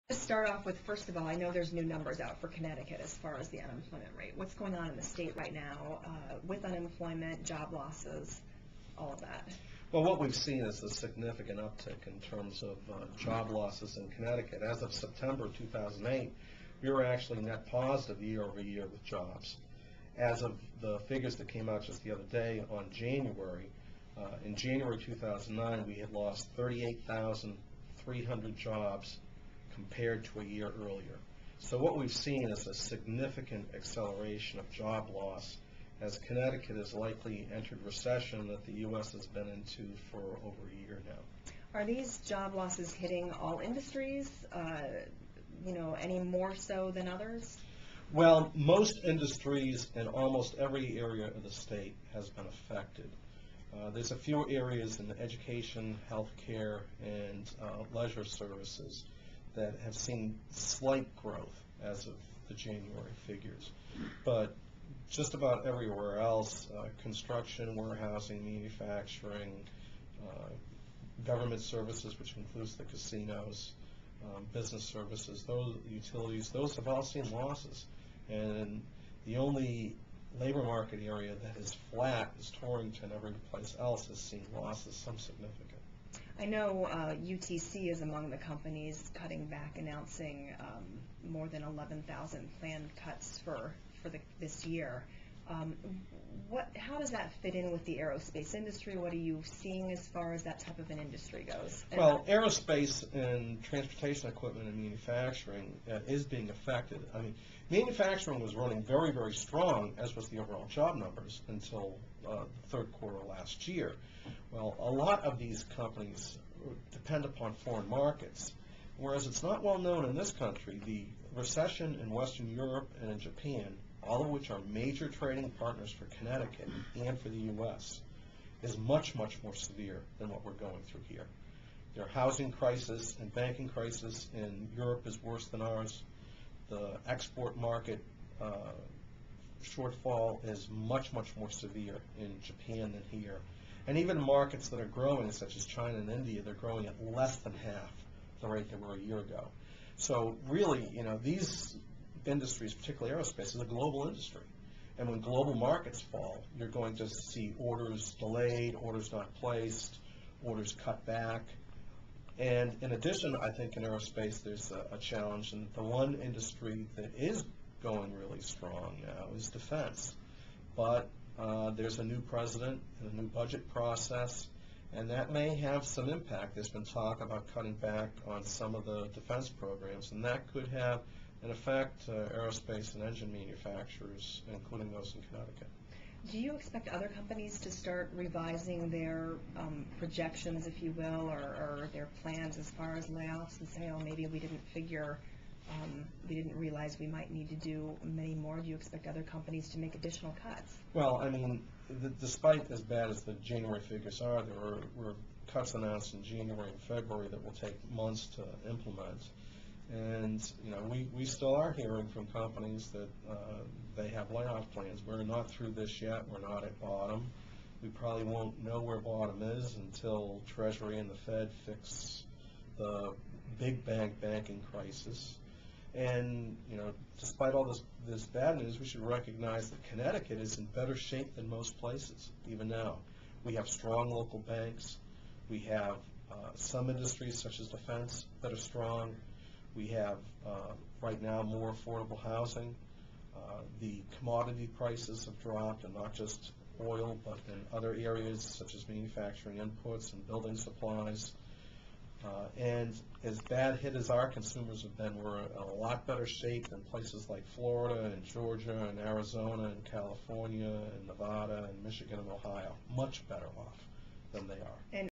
To start off with, first of all, I know there's new numbers out for Connecticut as far as the unemployment rate. What's going on in the state right now with unemployment, job losses, all of that? Well, what we've seen is a significant uptick in terms of job losses in Connecticut. As of September 2008, we were actually net positive year over year with jobs. As of the figures that came out just the other day on January, in January 2009, we had lost 38,300 jobs compared to a year earlier. So what we've seen is a significant acceleration of job loss as Connecticut has likely entered recession that the U.S. has been into for over a year now. Are these job losses hitting all industries, any more so than others? Well, most industries in almost every area of the state has been affected. There's a few areas in education, healthcare, and leisure services that have seen slight growth as of the January figures. But just about everywhere else, construction, warehousing, manufacturing, government services, which includes the casinos, business services, those utilities, those have all seen losses. And the only labor market area that is flat is Torrington. Every place else has seen losses, some significant. I know UTC is among the companies cutting back, announcing more than 11,000 planned cuts for this year. How does that fit in with the aerospace industry? What are you seeing as far as that type of an industry goes? Well, aerospace and transportation equipment and manufacturing is being affected. I mean, manufacturing was running very, very strong, as was the overall job numbers, until the third quarter last year. Well, a lot of these companies depend upon foreign markets, whereas it's not well known in this country. The recession in Western Europe and in Japan, all of which are major trading partners for Connecticut and for the U.S., is much, much more severe than what we're going through here. Their housing crisis and banking crisis in Europe is worse than ours. The export market shortfall is much, much more severe in Japan than here. And even markets that are growing, such as China and India, they're growing at less than half the rate they were a year ago. So really, these industries, particularly aerospace, is a global industry. And when global markets fall, you're going to see orders delayed, orders not placed, orders cut back. And in addition, I think in aerospace there's a challenge, and the one industry that is going really strong now is defense. But there's a new president and a new budget process, and that may have some impact. There's been talk about cutting back on some of the defense programs, and that could have an effect aerospace and engine manufacturers, including those in Connecticut. Do you expect other companies to start revising their projections, if you will, or their plans as far as layoffs and say, oh, maybe we didn't realize we might need to do many more? Do you expect other companies to make additional cuts? Well, I mean, despite as bad as the January figures are, there were cuts announced in January and February that will take months to implement. And we still are hearing from companies that they have layoff plans. We're not through this yet. We're not at bottom. We probably won't know where bottom is until Treasury and the Fed fix the big banking crisis. And despite all this bad news, we should recognize that Connecticut is in better shape than most places, even now. We have strong local banks. We have some industries, such as defense, that are strong. We have, right now, more affordable housing. The commodity prices have dropped, and not just oil, but in other areas, such as manufacturing inputs and building supplies. And as bad hit as our consumers have been, we're in a lot better shape than places like Florida and Georgia and Arizona and California and Nevada and Michigan and Ohio. Much better off than they are.